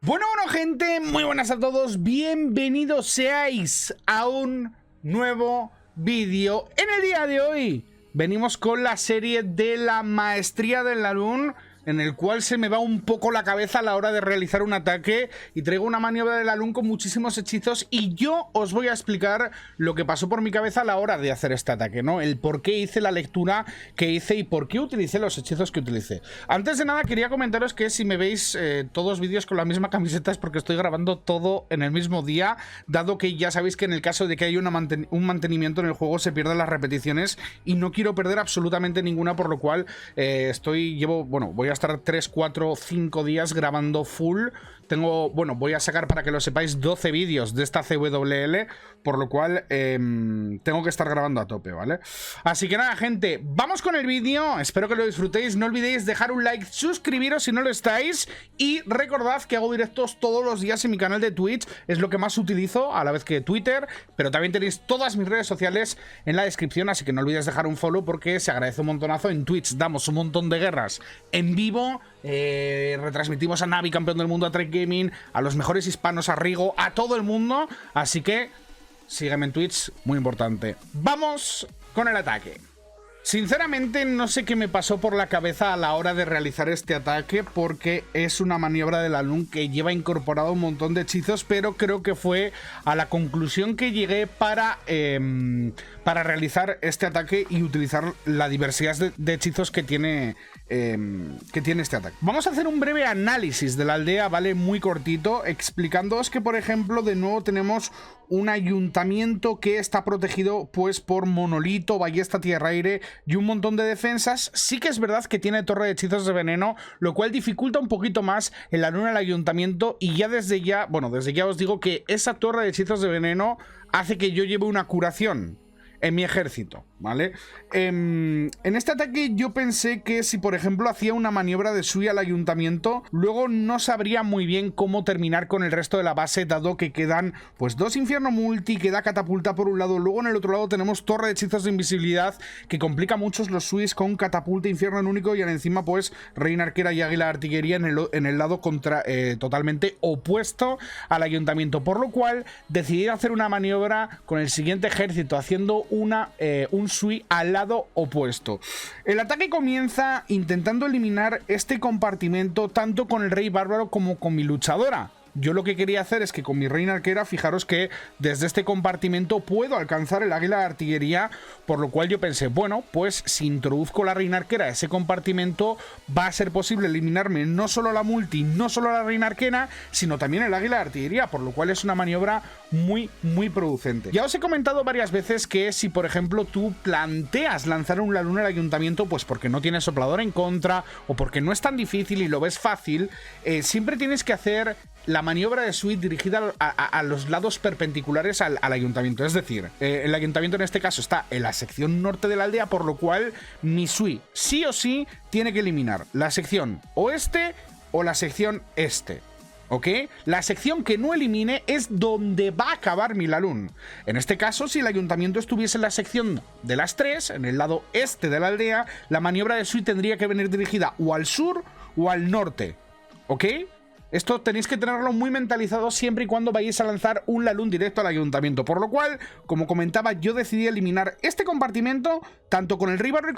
Bueno, gente, muy buenas a todos, bienvenidos seáis a un nuevo vídeo. En el día de hoy venimos con la serie de la maestría del Lalun, en el cual se me va un poco la cabeza a la hora de realizar un ataque y traigo una maniobra del Lalun con muchísimos hechizos y yo os voy a explicar lo que pasó por mi cabeza a la hora de hacer este ataque, ¿no? El por qué hice la lectura que hice y por qué utilicé los hechizos que utilicé. Antes de nada quería comentaros que si me veis todos vídeos con la misma camiseta es porque estoy grabando todo en el mismo día, dado que ya sabéis que en el caso de que haya un mantenimiento en el juego se pierden las repeticiones y no quiero perder absolutamente ninguna, por lo cual voy a estar 3, 4, 5 días grabando full. Voy a sacar, para que lo sepáis, 12 vídeos de esta CWL, por lo cual tengo que estar grabando a tope, ¿vale? Así que nada, gente, vamos con el vídeo, espero que lo disfrutéis, no olvidéis dejar un like, suscribiros si no lo estáis y recordad que hago directos todos los días en mi canal de Twitch, es lo que más utilizo a la vez que Twitter, pero también tenéis todas mis redes sociales en la descripción, así que no olvidéis dejar un follow porque se agradece un montonazo. En Twitch damos un montón de guerras en vivo, retransmitimos a Navi, campeón del mundo, a Trek Gaming, a los mejores hispanos, a Rigo, a todo el mundo, así que sígueme en Twitch, muy importante. Vamos con el ataque. Sinceramente no sé qué me pasó por la cabeza a la hora de realizar este ataque, porque es una maniobra del Lalun que lleva incorporado un montón de hechizos, pero creo que fue a la conclusión que llegué para realizar este ataque y utilizar la diversidad de hechizos que tiene este ataque. Vamos a hacer un breve análisis de la aldea, ¿vale? Muy cortito, explicándoos que, por ejemplo, de nuevo tenemos un ayuntamiento que está protegido pues por monolito, ballesta, tierra-aire y un montón de defensas. Sí que es verdad que tiene torre de hechizos de veneno, lo cual dificulta un poquito más el Lalun al ayuntamiento, y ya desde ya os digo que esa torre de hechizos de veneno hace que yo lleve una curación en mi ejército, ¿vale? En este ataque yo pensé que si, por ejemplo, hacía una maniobra de Sui al ayuntamiento, luego no sabría muy bien cómo terminar con el resto de la base, dado que quedan pues 2 infierno multi, queda catapulta por un lado, luego en el otro lado tenemos torre de hechizos de invisibilidad, que complica mucho los Suis con catapulta, infierno en único, y encima pues reina arquera y águila de artillería en el lado totalmente opuesto al ayuntamiento, por lo cual decidí hacer una maniobra con el siguiente ejército, haciendo un Sui al lado opuesto. El ataque comienza intentando eliminar este compartimento tanto con el rey bárbaro como con mi luchadora. Yo lo que quería hacer es que con mi reina arquera, fijaros que desde este compartimento puedo alcanzar el águila de artillería, por lo cual yo pensé, bueno, pues si introduzco la reina arquera a ese compartimento va a ser posible eliminarme no solo la multi, no solo la reina arquera, sino también el águila de artillería, por lo cual es una maniobra muy producente. Ya os he comentado varias veces que si, por ejemplo, tú planteas lanzar un Lalun al ayuntamiento, pues porque no tienes soplador en contra o porque no es tan difícil y lo ves fácil, siempre tienes que hacer la maniobra de Sui dirigida a los lados perpendiculares al ayuntamiento. Es decir, el ayuntamiento en este caso está en la sección norte de la aldea, por lo cual mi Sui sí o sí tiene que eliminar la sección oeste o la sección este, ¿ok? La sección que no elimine es donde va a acabar mi Lalun. En este caso, si el ayuntamiento estuviese en la sección de las 3, en el lado este de la aldea, la maniobra de Sui tendría que venir dirigida o al sur o al norte, ¿ok? Esto tenéis que tenerlo muy mentalizado siempre y cuando vayáis a lanzar un Lalun directo al ayuntamiento. Por lo cual, como comentaba, yo decidí eliminar este compartimento tanto con el rey bárbaro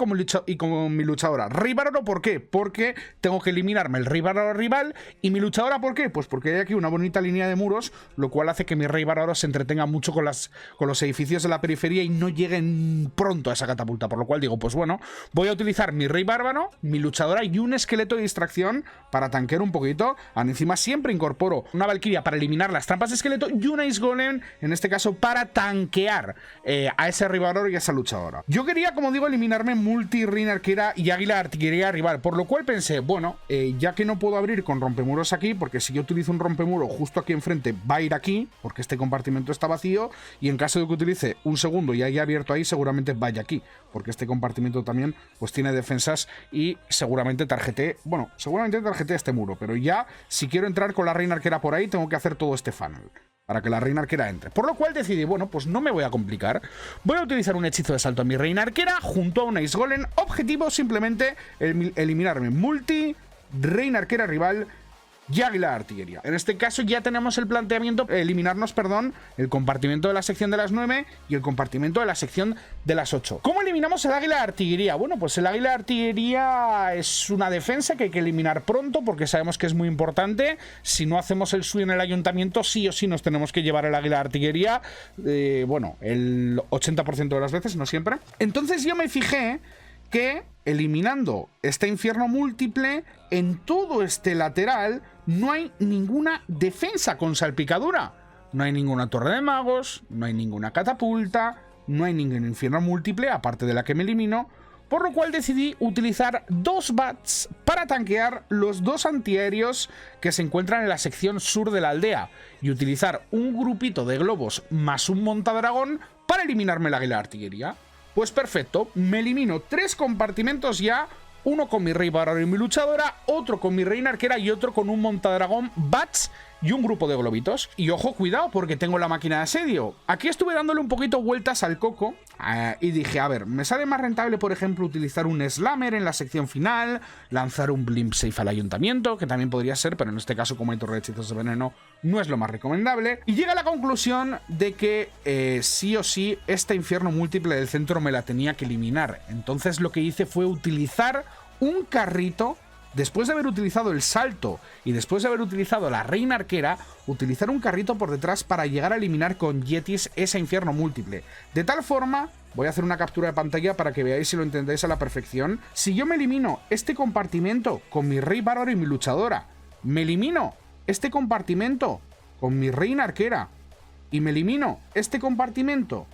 y con mi luchadora. Rey bárbaro, ¿por qué? Porque tengo que eliminarme el rey bárbaro rival. Y mi luchadora, ¿por qué? Pues porque hay aquí una bonita línea de muros, lo cual hace que mi rey bárbaro se entretenga mucho con los edificios de la periferia y no lleguen pronto a esa catapulta. Por lo cual digo, pues bueno, voy a utilizar mi rey bárbaro, mi luchadora y un esqueleto de distracción para tanquear un poquito. Encima siempre incorporo una valquiria para eliminar las trampas de esqueleto y una Ice Golem, en este caso para tanquear a ese rey bárbaro y a esa luchadora. Yo quería, como digo, eliminarme multi, reina arquera y águila de artillería rival, por lo cual pensé, bueno, ya que no puedo abrir con rompemuros aquí, porque si yo utilizo un rompemuro justo aquí enfrente va a ir aquí, porque este compartimento está vacío, y en caso de que utilice un segundo y haya abierto ahí, seguramente vaya aquí, porque este compartimento también pues tiene defensas y seguramente tarjeté este muro, pero ya si quiero entrar con la reina arquera por ahí tengo que hacer todo este funnel para que la reina arquera entre. Por lo cual decidí, bueno, pues no me voy a complicar. Voy a utilizar un hechizo de salto a mi reina arquera junto a una Ice Golem. Objetivo simplemente eliminarme multi, reina arquera rival y águila de artillería. En este caso ya tenemos el planteamiento, eliminarnos, perdón, el compartimento de la sección de las 9 y el compartimento de la sección de las 8. ¿Cómo eliminamos el águila de artillería? Bueno, pues el águila de artillería es una defensa que hay que eliminar pronto porque sabemos que es muy importante. Si no hacemos el suyo en el ayuntamiento, sí o sí nos tenemos que llevar el águila de artillería, bueno, el 80% de las veces, no siempre. Entonces yo me fijé que eliminando este infierno múltiple, en todo este lateral no hay ninguna defensa con salpicadura. No hay ninguna torre de magos, no hay ninguna catapulta, no hay ningún infierno múltiple, aparte de la que me elimino, por lo cual decidí utilizar 2 bats para tanquear los 2 antiaéreos que se encuentran en la sección sur de la aldea y utilizar un grupito de globos más un montadragón para eliminarme la águila de artillería. Pues perfecto, me elimino 3 compartimentos ya, uno con mi rey bárbaro y mi luchadora, otro con mi reina arquera y otro con un montadragón, bats y un grupo de globitos. Y ojo, cuidado, porque tengo la máquina de asedio. Aquí estuve dándole un poquito vueltas al coco y dije, a ver, me sale más rentable, por ejemplo, utilizar un slammer en la sección final, lanzar un blimp safe al ayuntamiento, que también podría ser, pero en este caso, como hay torre de hechizos de veneno, no es lo más recomendable. Y llega a la conclusión de que sí o sí, este infierno múltiple del centro me la tenía que eliminar. Entonces lo que hice fue utilizar un carrito. Después de haber utilizado el salto y después de haber utilizado la reina arquera, utilizar un carrito por detrás para llegar a eliminar con yetis ese infierno múltiple. De tal forma, voy a hacer una captura de pantalla para que veáis si lo entendéis a la perfección. Si yo me elimino este compartimento con mi rey bárbaro y mi luchadora, me elimino este compartimento con mi reina arquera y me elimino este compartimento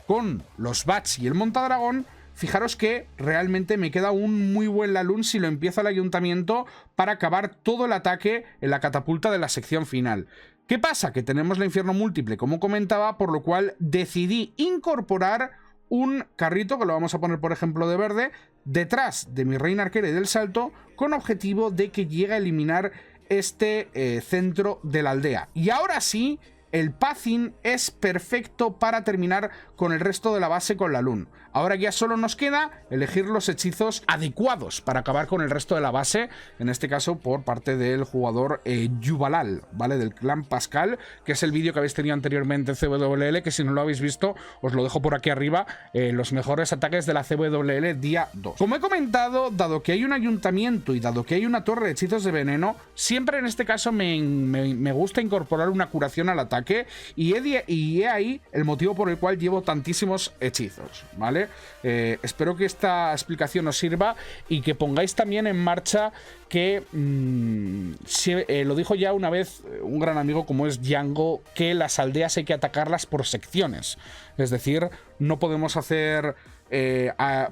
con los bats y el montadragón, fijaros que realmente me queda un muy buen Lalun si lo empiezo al ayuntamiento para acabar todo el ataque en la catapulta de la sección final. ¿Qué pasa? Que tenemos la infierno múltiple, como comentaba, por lo cual decidí incorporar un carrito, que lo vamos a poner por ejemplo de verde, detrás de mi reina arquera y del salto, con objetivo de que llegue a eliminar este centro de la aldea. Y ahora sí, el pathing es perfecto para terminar con el resto de la base con Lalun. Ahora ya solo nos queda elegir los hechizos adecuados para acabar con el resto de la base, en este caso por parte del jugador Yuvalal, ¿vale? Del clan Pascal, que es el vídeo que habéis tenido anteriormente en CWL, que si no lo habéis visto os lo dejo por aquí arriba, los mejores ataques de la CWL día 2. Como he comentado, dado que hay un ayuntamiento y dado que hay una torre de hechizos de veneno, siempre en este caso me gusta incorporar una curación al ataque y he ahí el motivo por el cual llevo tantísimos hechizos, ¿vale? Espero que esta explicación os sirva y que pongáis también en marcha que lo dijo ya una vez un gran amigo como es Django, que las aldeas hay que atacarlas por secciones, es decir, no podemos hacer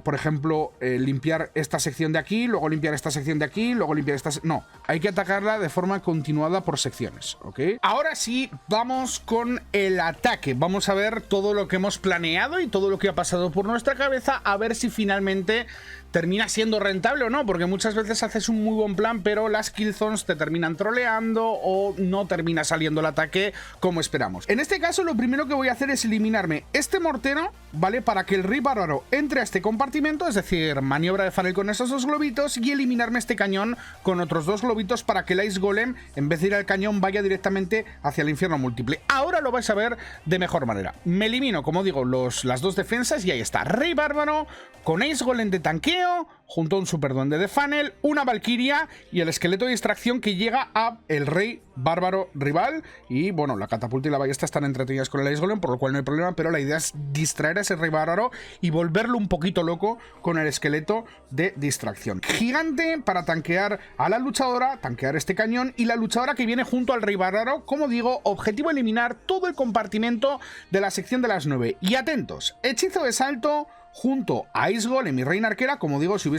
por ejemplo, limpiar esta sección de aquí, luego limpiar esta sección de aquí, luego limpiar esta... No, hay que atacarla de forma continuada por secciones, ¿ok? Ahora sí, vamos con el ataque. Vamos a ver todo lo que hemos planeado y todo lo que ha pasado por nuestra cabeza, a ver si finalmente termina siendo rentable o no, porque muchas veces haces un muy buen plan, pero las killzones te terminan troleando o no termina saliendo el ataque como esperamos. En este caso, lo primero que voy a hacer es eliminarme este mortero, ¿vale? Para que el rey bárbaro entre a este compartimento, es decir, maniobra de funnel con esos 2 globitos y eliminarme este cañón con otros 2 globitos para que el Ice Golem, en vez de ir al cañón, vaya directamente hacia el infierno múltiple. Ahora lo vais a ver de mejor manera. Me elimino, como digo, las 2 defensas y ahí está. Rey bárbaro con Ice Golem de tanqueo, junto a un super duende de funnel, una valquiria y el esqueleto de distracción que llega a el rey bárbaro rival. Y bueno, la catapulta y la ballesta están entretenidas con el Ice Golem, por lo cual no hay problema, pero la idea es distraer a ese rey bárbaro y volverlo un poquito loco con el esqueleto de distracción. Gigante para tanquear a la luchadora, tanquear este cañón, y la luchadora que viene junto al rey bárbaro, como digo, objetivo eliminar todo el compartimento de la sección de las 9. Y atentos, hechizo de salto junto a Ice Golem y reina arquera. Como digo, si no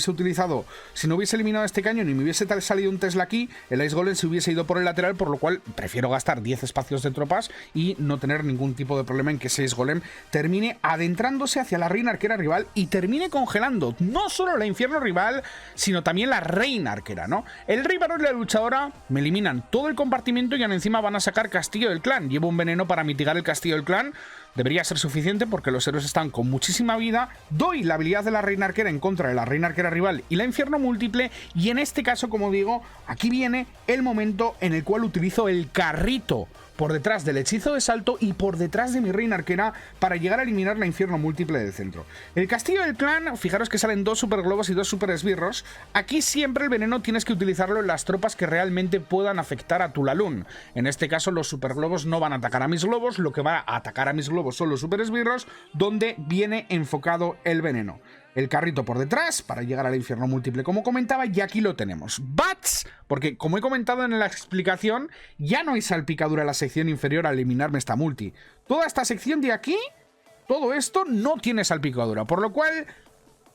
hubiese eliminado este cañón y me hubiese salido un Tesla aquí, el Ice Golem se hubiese ido por el lateral, por lo cual prefiero gastar 10 espacios de tropas y no tener ningún tipo de problema en que ese Ice Golem termine adentrándose hacia la reina arquera rival y termine congelando no solo la infierno rival, sino también la reina arquera, ¿no? El rey varón y la luchadora me eliminan todo el compartimento y encima van a sacar castillo del clan. Llevo un veneno para mitigar el castillo del clan. debería ser suficiente porque los héroes están con muchísima vida. Doy la habilidad de la reina arquera en contra de la reina arquera rival y la infierno múltiple, y en este caso, como digo, aquí viene el momento en el cual utilizo el carrito por detrás del hechizo de salto y por detrás de mi reina arquera para llegar a eliminar la infierno múltiple del centro. El castillo del clan, fijaros que salen 2 super globos y 2 super esbirros. Aquí siempre el veneno tienes que utilizarlo en las tropas que realmente puedan afectar a tu Lalun. En este caso los super globos no van a atacar a mis globos, lo que va a atacar a mis globos son los super esbirros, donde viene enfocado el veneno. El carrito por detrás para llegar al infierno múltiple, como comentaba, y aquí lo tenemos. Bats, porque como he comentado en la explicación, ya no hay salpicadura en la sección inferior al eliminarme esta multi. Toda esta sección de aquí, todo esto no tiene salpicadura, por lo cual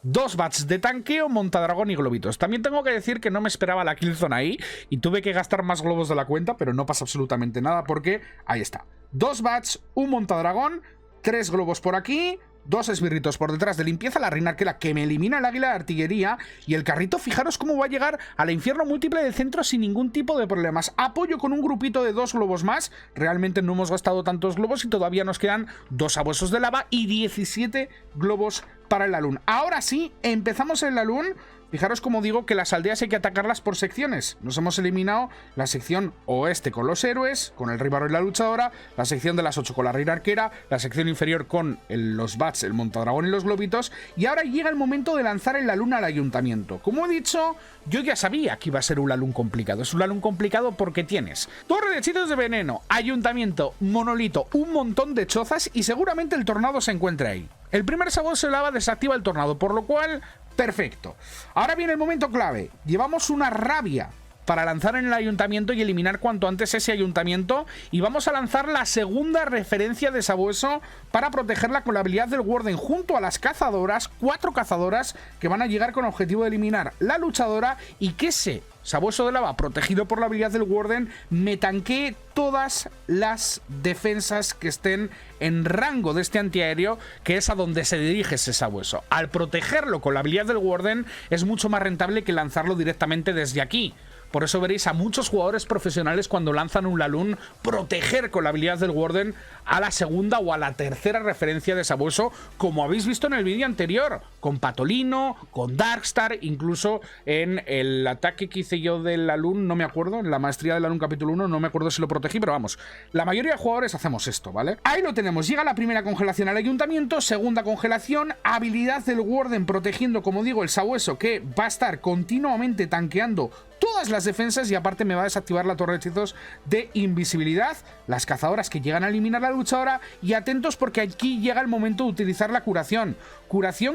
2 bats de tanqueo, montadragón y globitos. También tengo que decir que no me esperaba la killzone ahí y tuve que gastar más globos de la cuenta, pero no pasa absolutamente nada porque ahí está. 2 bats, un montadragón, 3 globos por aquí, 2 esbirritos por detrás de limpieza, la reina arquera que me elimina el águila de artillería y el carrito, fijaros cómo va a llegar al infierno múltiple del centro sin ningún tipo de problemas. Apoyo con un grupito de 2 globos más, realmente no hemos gastado tantos globos y todavía nos quedan 2 sabuesos de lava y 17 globos para el Lalun. Ahora sí, empezamos el Lalun. Fijaros como digo que las aldeas hay que atacarlas por secciones. Nos hemos eliminado la sección oeste con los héroes, con el Ribaro y la luchadora, la sección de las 8 con la reina arquera, la sección inferior con los bats, el montadragón y los globitos, y ahora llega el momento de lanzar el Lalun al ayuntamiento. Como he dicho, yo ya sabía que iba a ser un Lalun complicado. Es un Lalun complicado porque tienes torre de hechizos de veneno, ayuntamiento, monolito, un montón de chozas y seguramente el tornado se encuentre ahí. El primer sabueso de lava desactiva el tornado, por lo cual perfecto. Ahora viene el momento clave. Llevamos una rabia para lanzar en el ayuntamiento y eliminar cuanto antes ese ayuntamiento, y vamos a lanzar la segunda referencia de sabueso para protegerla con la habilidad del Warden junto a las cazadoras, 4 cazadoras que van a llegar con objetivo de eliminar la luchadora y que ese sabueso de lava protegido por la habilidad del Warden me tanquee todas las defensas que estén en rango de este antiaéreo, que es a donde se dirige ese sabueso. Al protegerlo con la habilidad del Warden es mucho más rentable que lanzarlo directamente desde aquí. Por eso veréis a muchos jugadores profesionales cuando lanzan un Lalun proteger con la habilidad del Warden a la segunda o a la tercera referencia de sabueso, como habéis visto en el vídeo anterior, con Patolino, con Darkstar, incluso en el ataque que hice yo del Lalun, no me acuerdo, en la maestría del Lalun capítulo 1, no me acuerdo si lo protegí, pero vamos, la mayoría de jugadores hacemos esto, ¿vale? Ahí lo tenemos, llega la primera congelación al ayuntamiento, segunda congelación, habilidad del Warden protegiendo, como digo, el sabueso que va a estar continuamente tanqueando todas las defensas y aparte me va a desactivar la torre de hechizos de invisibilidad, las cazadoras que llegan a eliminar la luchadora, y atentos porque aquí llega el momento de utilizar la curación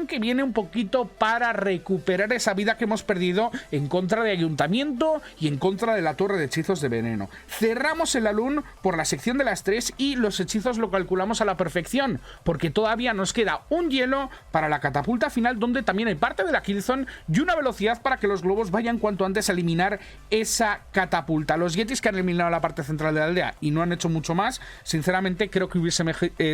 que viene un poquito para recuperar esa vida que hemos perdido en contra de ayuntamiento y en contra de la torre de hechizos de veneno. Cerramos el Lalun por la sección de las 3 y los hechizos lo calculamos a la perfección porque todavía nos queda un hielo para la catapulta final, donde también hay parte de la killzone y una velocidad para que los globos vayan cuanto antes a eliminar esa catapulta. Los yetis que han eliminado la parte central de la aldea y no han hecho mucho más, sinceramente creo que hubiese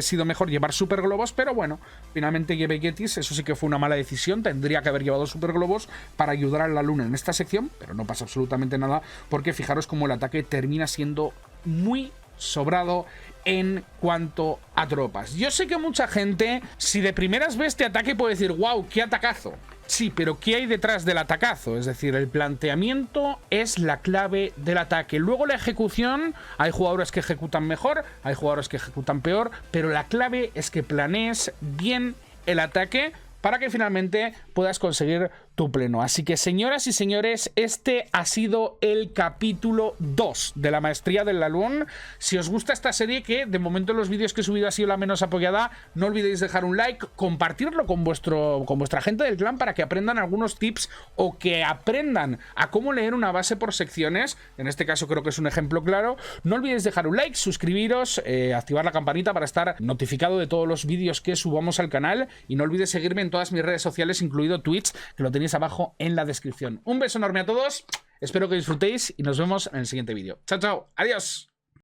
sido mejor llevar super globos, pero bueno, finalmente llevé yetis, eso sí que fue una mala decisión, tendría que haber llevado super globos para ayudar a la luna en esta sección, pero no pasa absolutamente nada porque fijaros cómo el ataque termina siendo muy sobrado en cuanto a tropas. Yo sé que mucha gente, si de primeras ve este ataque, puede decir, wow, qué atacazo. Sí, pero ¿qué hay detrás del atacazo? Es decir, el planteamiento es la clave del ataque. Luego la ejecución, hay jugadores que ejecutan mejor, hay jugadores que ejecutan peor, pero la clave es que planees bien el ataque para que finalmente puedas conseguir tu pleno. Así que, señoras y señores, este ha sido el capítulo 2 de la maestría del Lalun. Si os gusta esta serie, que de momento en los vídeos que he subido ha sido la menos apoyada, no olvidéis dejar un like, compartirlo con vuestra gente del clan para que aprendan algunos tips o que aprendan a cómo leer una base por secciones. En este caso creo que es un ejemplo claro. No olvidéis dejar un like, suscribiros, activar la campanita para estar notificado de todos los vídeos que subamos al canal, y no olvidéis seguirme en todas mis redes sociales, incluido Twitch, que lo tenéis abajo en la descripción. Un beso enorme a todos, espero que disfrutéis y nos vemos en el siguiente vídeo. Chao, chao, adiós.